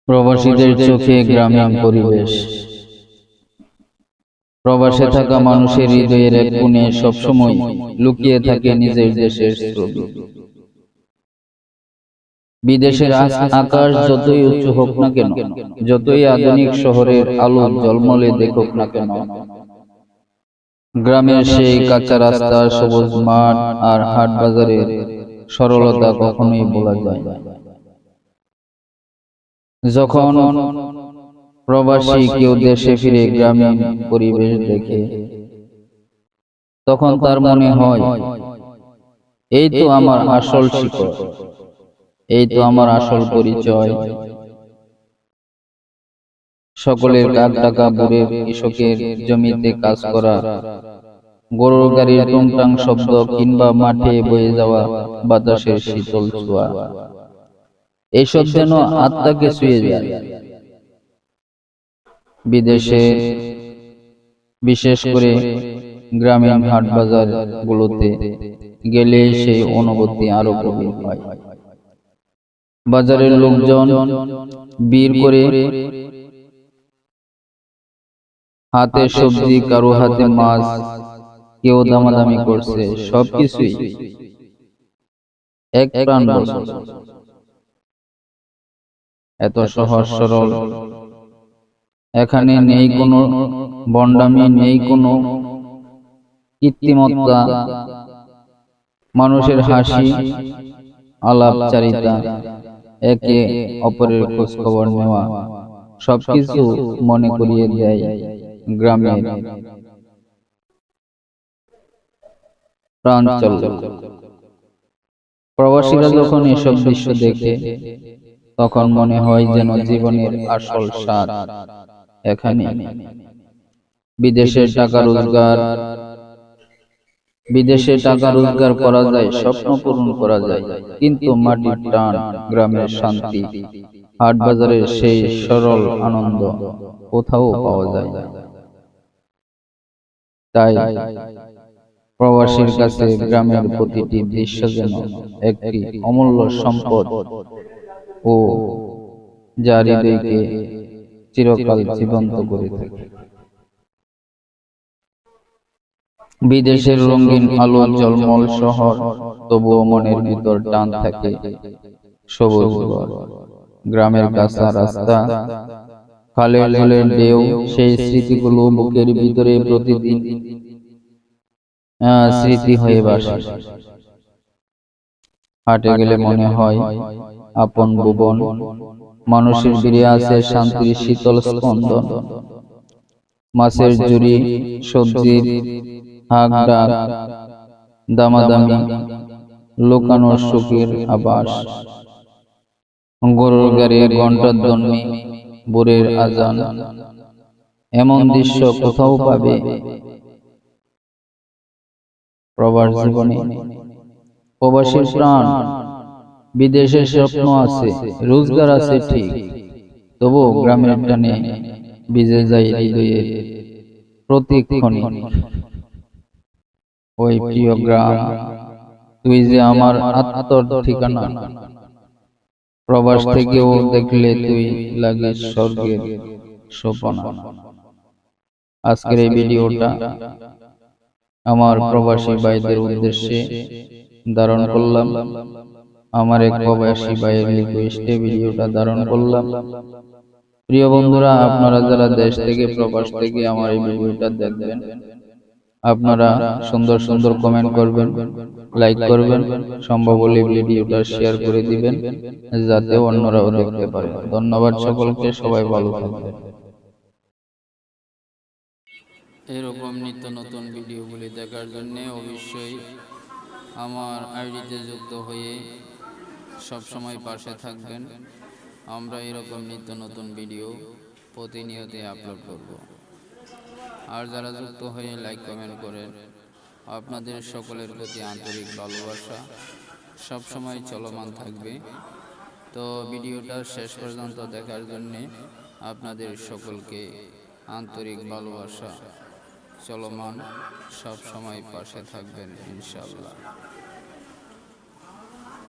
প্রবাসীদের চোখে গ্রামীণ পরিবেশ। প্রবাসে থাকা মানুষের হৃদয়ের এক কোণে সবসময় লুকিয়ে থাকে নিজের দেশের ছবি। বিদেশের আকাশ যতই উঁচু হোক না কেন, যতই আধুনিক শহরের আলো ঝলমলে দেখুক না কেন, গ্রামের সেই কাঁচা রাস্তা, সবুজ মাঠ আর হাট বাজারের সরলতা কখনোই বলা যায় না। যখন প্রবাসী কেউ দেশে ফিরে গ্রামীণ পরিবেশ দেখে, তখন তার মনে হয়, এই তো আমার আসল শিকড়, এই তো আমার আসল পরিচয়। সকলের কাক ডাকা বুড়ের কৃষকের জমিতে কাজ করা, গরুর গাড়ির টুংটাং শব্দ কিংবা মাঠে বয়ে যাওয়া বাতাসের শীতল ছোঁয়া, এইসব যেন আত্মাকে ছুঁয়ে যায়। বিদেশে, বিশেষ করে গ্রামীণ হাট বাজার গুলোতে গেলে সেই অনুভূতি আরো গভীর হয়। বাজারের লোকজন ভিড় করে, হাতে সবজি, কারো হাতে মাছ, কেউ দামাদামি করছে, সবকিছুই এক প্রাণ বস্তু। এত সহজ সরল, এখানে নেই কোনো ভণ্ডামি, নেই কোনো কৃত্রিমতা। মানুষের হাসি, আলাপচারিতা, একে অপরের খোঁজ খবর নেওয়া, সবকিছু মনে করিয়ে দেয় গ্রামের প্রাঞ্চল্য। প্রবাসীরা যখন এসব দৃশ্য দেখে, তখন মনে হয় যেন জীবনের আসল স্বাদ এখানে। বিদেশে টাকা রোজগার করা যায়, স্বপ্ন পূরণ করা যায়, কিন্তু মাটির টান, গ্রামের শান্তি, হাট বাজারের সেই সরল আনন্দ কোথাও পাওয়া যায় না। তাই প্রবাসীর কাছে গ্রামের প্রতিটি দৃশ্য যেন একটি অমূল্য সম্পদ, ও যা হৃদয়কে চিরকাল জীবন্ত করে থাকে। বিদেশের রঙিন আলো ঝলমল শহর, তবুও মনের ভিতর টান থাকে সবুজ ঘর, গ্রামের কাঁচা রাস্তা, খালের জলের ঢেউ, সেই স্মৃতিগুলো বুকের ভিতরে প্রতিদিন স্মৃতি হয়ে বাসে। হাটে গেলে মনে হয় আপন ভুবন, মানুষের ভিড়ে আছে শান্তির শীতল স্পন্দন, মাছের ঝুড়ি, সবজির হাঁক ডাক, দামাদামি, লোকানো সুখের আবাস, গরুর গাড়ির ঘন্টার ধ্বনি, ভোরের আজান। এমন দৃশ্য কোথাও পাবে প্রবাস জীবনে? প্রবাসীর প্রাণ, বিদেশের স্বপ্ন আছে, রোজগার আছে ঠিক, তবু গ্রামের টানে ভিজে যায় হৃদয়ে প্রতিক্ষণে। ওই প্রিয় গ্রাম, তুই যে আমার আত্মার ঠিকানা, প্রবাস থেকেও দেখলে তুই লাগিস স্বর্গের সোপানা। আজকের এই ভিডিওটা আমার প্রবাসী ভাইদের উদ্দেশ্যে ধারণ করলাম, আমার এক প্রবাসী ভাইয়ের রিকোয়েস্টে ভিডিওটা ধারণ করলাম। প্রিয় বন্ধুরা, আপনারা যারা দেশ থেকে, প্রবাস থেকে আমার এই ভিডিওটা দেখবেন, আপনারা সুন্দর সুন্দর কমেন্ট করবেন, লাইক করবেন, সম্ভব হলে ভিডিওটা শেয়ার করে দিবেন, যাতে অন্যরাও দেখতে পারে। ধন্যবাদ সকলকে, সবাই ভালো থাকবেন। এরকম নিত্য নতুন ভিডিওগুলি দেখার জন্য অবশ্যই আমার আইডিতে যুক্ত হয়ে সবসময় পাশে থাকবেন। আমরা এরকম নিত্য নতুন ভিডিও প্রতিনিয়ত আপলোড করব। আর যারা যুক্ত হয়ে লাইক কমেন্ট করেন, আপনাদের সকলের প্রতি আন্তরিক ভালোবাসা সবসময় চলমান থাকবে। তো ভিডিওটা শেষ পর্যন্ত দেখার জন্যে আপনাদের সকলকে আন্তরিক ভালোবাসা চলমান, সব সময় পাশে থাকবেন ইনশাআল্লাহ।